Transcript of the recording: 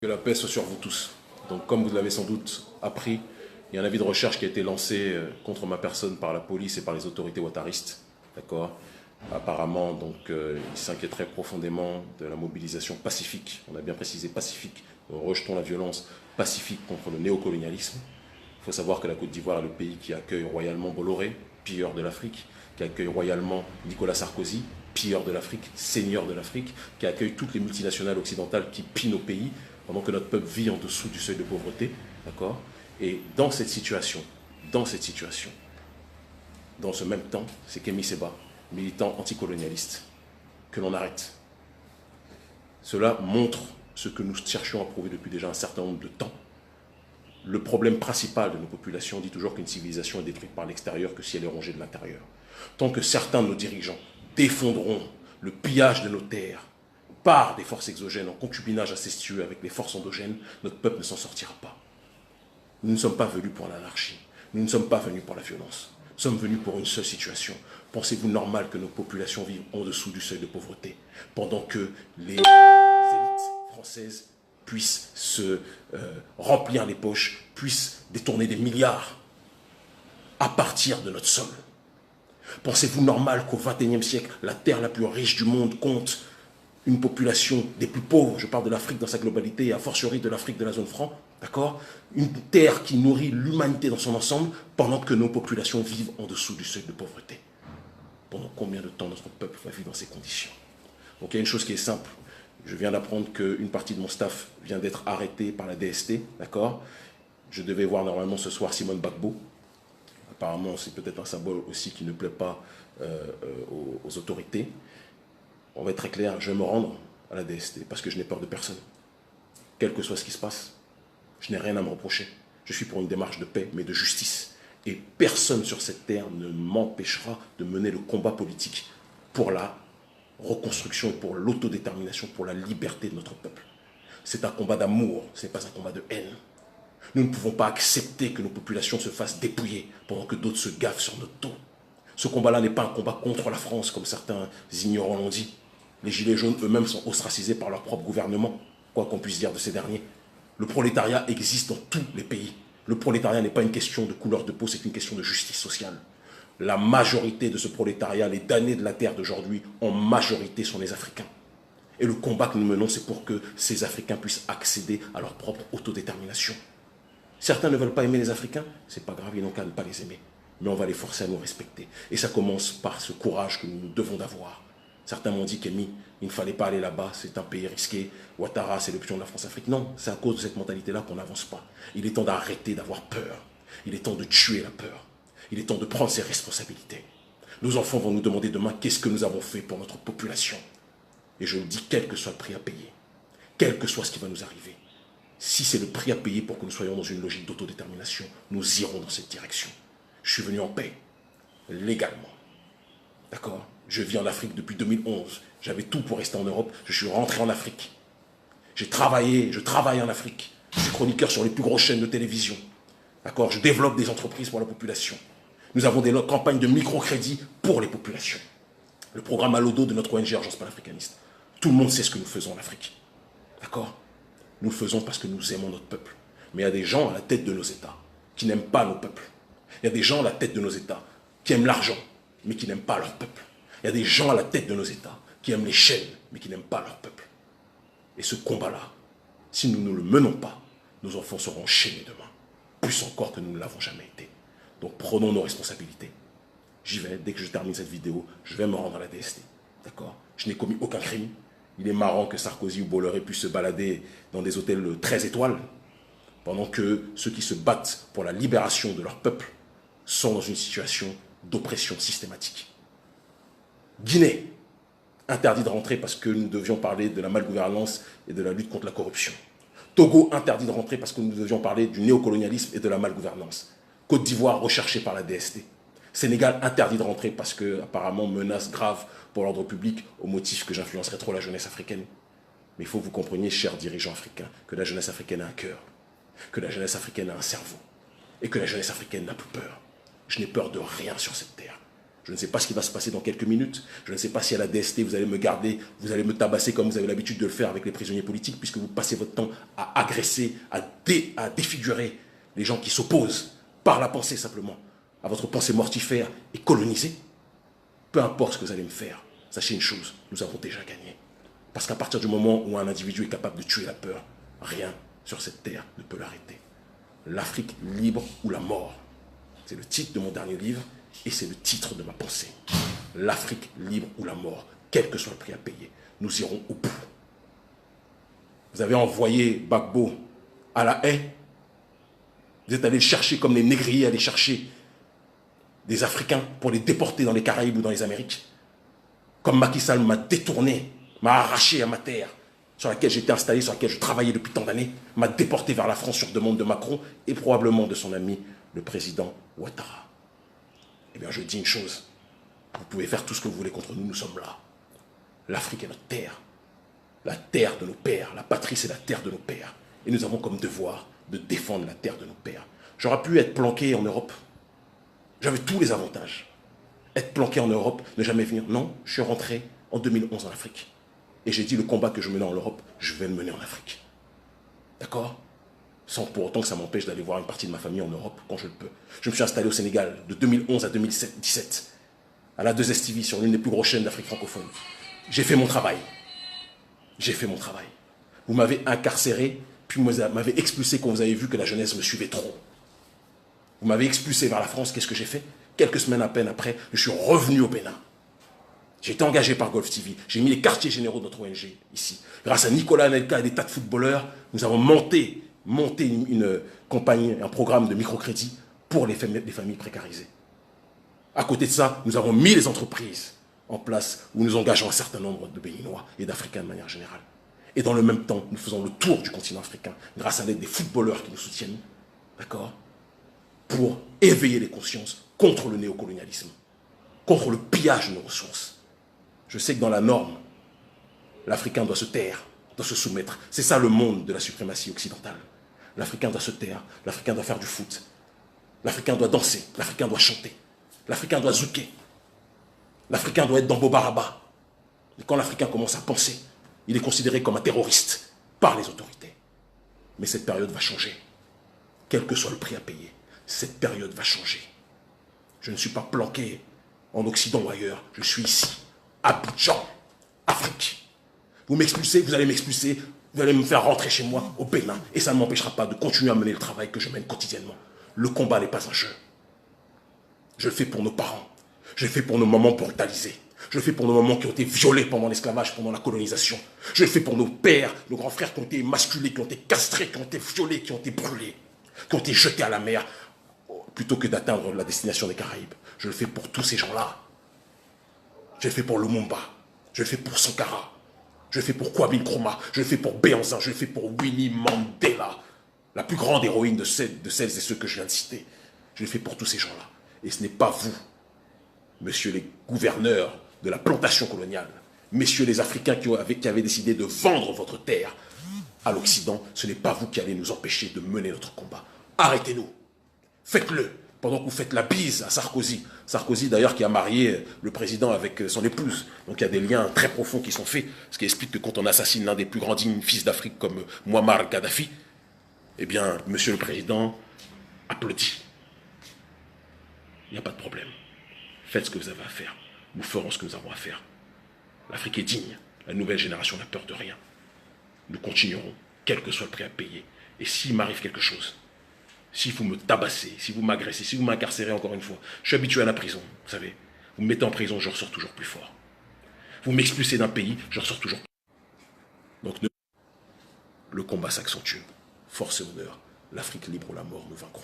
Que la paix soit sur vous tous. Donc, comme vous l'avez sans doute appris, il y a un avis de recherche qui a été lancé contre ma personne par la police et par les autorités ouattaristes. D'accord. Apparemment, donc, ils s'inquiéteraient profondément de la mobilisation pacifique. On a bien précisé pacifique. Rejetons la violence pacifique contre le néocolonialisme. Il faut savoir que la Côte d'Ivoire est le pays qui accueille royalement Bolloré, pilleur de l'Afrique, qui accueille royalement Nicolas Sarkozy, pilleur de l'Afrique, seigneur de l'Afrique, qui accueille toutes les multinationales occidentales qui pillent nos pays, pendant que notre peuple vit en dessous du seuil de pauvreté, d'accord. Et dans cette situation, dans ce même temps, c'est Kémy Séba, militant anticolonialiste, que l'on arrête. Cela montre ce que nous cherchions à prouver depuis déjà un certain nombre de temps. Le problème principal de nos populations dit toujours qu'une civilisation est détruite par l'extérieur que si elle est rongée de l'intérieur. Tant que certains de nos dirigeants défendront le pillage de nos terres par des forces exogènes en concubinage incestueux avec les forces endogènes, notre peuple ne s'en sortira pas. Nous ne sommes pas venus pour l'anarchie, nous ne sommes pas venus pour la violence, nous sommes venus pour une seule situation. Pensez-vous normal que nos populations vivent en dessous du seuil de pauvreté, pendant que les élites françaises puissent se remplir les poches, puissent détourner des milliards à partir de notre sol? Pensez-vous normal qu'au XXIe siècle, la terre la plus riche du monde compte une population des plus pauvres, je parle de l'Afrique dans sa globalité, et a fortiori de l'Afrique de la zone franc, d'accord? Une terre qui nourrit l'humanité dans son ensemble, pendant que nos populations vivent en dessous du seuil de pauvreté. Pendant combien de temps notre peuple va vivre dans ces conditions? Donc il y a une chose qui est simple. Je viens d'apprendre qu'une partie de mon staff vient d'être arrêtée par la DST, d'accord? Je devais voir normalement ce soir Simone Gbagbo. Apparemment, c'est peut-être un symbole aussi qui ne plaît pas aux autorités. On va être très clair, je vais me rendre à la DST parce que je n'ai peur de personne. Quel que soit ce qui se passe, je n'ai rien à me reprocher. Je suis pour une démarche de paix, mais de justice. Et personne sur cette terre ne m'empêchera de mener le combat politique pour la reconstruction, pour l'autodétermination, pour la liberté de notre peuple. C'est un combat d'amour, ce n'est pas un combat de haine. Nous ne pouvons pas accepter que nos populations se fassent dépouiller pendant que d'autres se gavent sur notre dos. Ce combat-là n'est pas un combat contre la France, comme certains ignorants l'ont dit. Les gilets jaunes eux-mêmes sont ostracisés par leur propre gouvernement, quoi qu'on puisse dire de ces derniers. Le prolétariat existe dans tous les pays. Le prolétariat n'est pas une question de couleur de peau, c'est une question de justice sociale. La majorité de ce prolétariat, les damnés de la terre d'aujourd'hui, en majorité sont les Africains. Et le combat que nous menons, c'est pour que ces Africains puissent accéder à leur propre autodétermination. Certains ne veulent pas aimer les Africains, c'est pas grave, ils n'ont qu'à ne pas les aimer. Mais on va les forcer à nous respecter. Et ça commence par ce courage que nous devons d'avoir. Certains m'ont dit qu'Émy, il ne fallait pas aller là-bas, c'est un pays risqué. Ouattara, c'est le pion de la France-Afrique. Non, c'est à cause de cette mentalité-là qu'on n'avance pas. Il est temps d'arrêter d'avoir peur. Il est temps de tuer la peur. Il est temps de prendre ses responsabilités. Nos enfants vont nous demander demain qu'est-ce que nous avons fait pour notre population. Et je le dis, quel que soit le prix à payer, quel que soit ce qui va nous arriver, si c'est le prix à payer pour que nous soyons dans une logique d'autodétermination, nous irons dans cette direction. Je suis venu en paix, légalement. D'accord? Je vis en Afrique depuis 2011. J'avais tout pour rester en Europe. Je suis rentré en Afrique. J'ai travaillé, je travaille en Afrique. Je suis chroniqueur sur les plus grosses chaînes de télévision. D'accord? Je développe des entreprises pour la population. Nous avons des campagnes de microcrédit pour les populations. Le programme Alodo de notre ONG Urgence Panafricaniste. Tout le monde sait ce que nous faisons en Afrique. D'accord? Nous le faisons parce que nous aimons notre peuple. Mais il y a des gens à la tête de nos États qui n'aiment pas nos peuples. Il y a des gens à la tête de nos États qui aiment l'argent, mais qui n'aiment pas leur peuple. Il y a des gens à la tête de nos États qui aiment les chaînes, mais qui n'aiment pas leur peuple. Et ce combat-là, si nous ne le menons pas, nos enfants seront enchaînés demain. Plus encore que nous ne l'avons jamais été. Donc prenons nos responsabilités. J'y vais, dès que je termine cette vidéo, je vais me rendre à la DST. D'accord? Je n'ai commis aucun crime. Il est marrant que Sarkozy ou Bolloré puissent se balader dans des hôtels 13 étoiles, pendant que ceux qui se battent pour la libération de leur peuple sont dans une situation d'oppression systématique. Guinée, interdit de rentrer parce que nous devions parler de la malgouvernance et de la lutte contre la corruption. Togo, interdit de rentrer parce que nous devions parler du néocolonialisme et de la malgouvernance. Côte d'Ivoire, recherchée par la DST. Sénégal, interdit de rentrer parce que, apparemment, menace grave pour l'ordre public au motif que j'influencerais trop la jeunesse africaine. Mais il faut que vous compreniez, chers dirigeants africains, que la jeunesse africaine a un cœur, que la jeunesse africaine a un cerveau, et que la jeunesse africaine n'a plus peur. Je n'ai peur de rien sur cette terre. Je ne sais pas ce qui va se passer dans quelques minutes. Je ne sais pas si à la DST, vous allez me garder, vous allez me tabasser comme vous avez l'habitude de le faire avec les prisonniers politiques, puisque vous passez votre temps à agresser, à défigurer les gens qui s'opposent par la pensée simplement à votre pensée mortifère et colonisée. Peu importe ce que vous allez me faire, sachez une chose, nous avons déjà gagné. Parce qu'à partir du moment où un individu est capable de tuer la peur, rien sur cette terre ne peut l'arrêter. L'Afrique libre ou la mort. C'est le titre de mon dernier livre et c'est le titre de ma pensée. L'Afrique libre ou la mort, quel que soit le prix à payer, nous irons au bout. Vous avez envoyé Gbagbo à la haie. Vous êtes allé chercher comme les négriers, aller chercher des Africains pour les déporter dans les Caraïbes ou dans les Amériques. Comme Macky Sall m'a détourné, m'a arraché à ma terre, sur laquelle j'étais installé, sur laquelle je travaillais depuis tant d'années, m'a déporté vers la France sur demande de Macron et probablement de son ami, le président Ouattara. Eh bien, je dis une chose. Vous pouvez faire tout ce que vous voulez contre nous, nous sommes là. L'Afrique est notre terre. La terre de nos pères. La patrie, c'est la terre de nos pères. Et nous avons comme devoir de défendre la terre de nos pères. J'aurais pu être planqué en Europe. J'avais tous les avantages. Être planqué en Europe, ne jamais venir. Non, je suis rentré en 2011 en Afrique. Et j'ai dit, le combat que je menais en Europe, je vais le mener en Afrique. D'accord? Sans pour autant que ça m'empêche d'aller voir une partie de ma famille en Europe quand je le peux. Je me suis installé au Sénégal de 2011 à 2017, à la 2STV, sur l'une des plus grosses chaînes d'Afrique francophone. J'ai fait mon travail. J'ai fait mon travail. Vous m'avez incarcéré, puis vous m'avez expulsé quand vous avez vu que la jeunesse me suivait trop. Vous m'avez expulsé vers la France, qu'est-ce que j'ai fait? Quelques semaines à peine après, je suis revenu au Bénin. J'ai été engagé par Golf TV. J'ai mis les quartiers généraux de notre ONG ici. Grâce à Nicolas Anelka et des tas de footballeurs, nous avons monté une campagne, un programme de microcrédit pour les familles précarisées. À côté de ça, nous avons mis les entreprises en place où nous engageons un certain nombre de Béninois et d'Africains de manière générale. Et dans le même temps, nous faisons le tour du continent africain grâce à l'aide des footballeurs qui nous soutiennent, d'accord, pour éveiller les consciences contre le néocolonialisme, contre le pillage de nos ressources. Je sais que dans la norme, l'Africain doit se taire, doit se soumettre. C'est ça le monde de la suprématie occidentale. L'Africain doit se taire, l'Africain doit faire du foot, l'Africain doit danser, l'Africain doit chanter, l'Africain doit zouker, l'Africain doit être dans Bobaraba. Et quand l'Africain commence à penser, il est considéré comme un terroriste par les autorités. Mais cette période va changer. Quel que soit le prix à payer, cette période va changer. Je ne suis pas planqué en Occident ou ailleurs, je suis ici, à Abidjan, Afrique. Vous m'expulsez, vous allez m'expulser, vous allez me faire rentrer chez moi au Bénin. Et ça ne m'empêchera pas de continuer à mener le travail que je mène quotidiennement. Le combat n'est pas un jeu. Je le fais pour nos parents. Je le fais pour nos mamans brutalisées. Je le fais pour nos mamans qui ont été violées pendant l'esclavage, pendant la colonisation. Je le fais pour nos pères, nos grands frères qui ont été émasculés, qui ont été castrés, qui ont été violés, qui ont été brûlés, qui ont été jetés à la mer, plutôt que d'atteindre la destination des Caraïbes. Je le fais pour tous ces gens-là. Je le fais pour Lumumba. Je le fais pour Sankara. Je le fais pour Kwame Nkrumah. Je le fais pour Béanzin. Je le fais pour Winnie Mandela, la plus grande héroïne de celles et ceux que je viens de citer. Je le fais pour tous ces gens-là. Et ce n'est pas vous, messieurs les gouverneurs de la plantation coloniale, messieurs les Africains qui avaient décidé de vendre votre terre à l'Occident, ce n'est pas vous qui allez nous empêcher de mener notre combat. Arrêtez-nous. Faites-le. Pendant que vous faites la bise à Sarkozy. Sarkozy, d'ailleurs, qui a marié le président avec son épouse. Donc il y a des liens très profonds qui sont faits. Ce qui explique que quand on assassine l'un des plus grands dignes fils d'Afrique comme Muammar Kadhafi, eh bien, monsieur le président applaudit. Il n'y a pas de problème. Faites ce que vous avez à faire. Nous ferons ce que nous avons à faire. L'Afrique est digne. La nouvelle génération n'a peur de rien. Nous continuerons, quel que soit le prix à payer. Et s'il m'arrive quelque chose, si vous me tabassez, si vous m'agressez, si vous m'incarcérez encore une fois, je suis habitué à la prison, vous savez. Vous me mettez en prison, je ressors toujours plus fort. Vous m'expulsez d'un pays, je ressors toujours plus fort. Donc le combat s'accentue. Force et honneur. L'Afrique libre ou la mort, nous vaincrons.